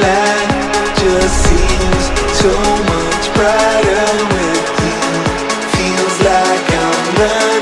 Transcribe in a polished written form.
light just seems so much brighter with you. Feels like I'm running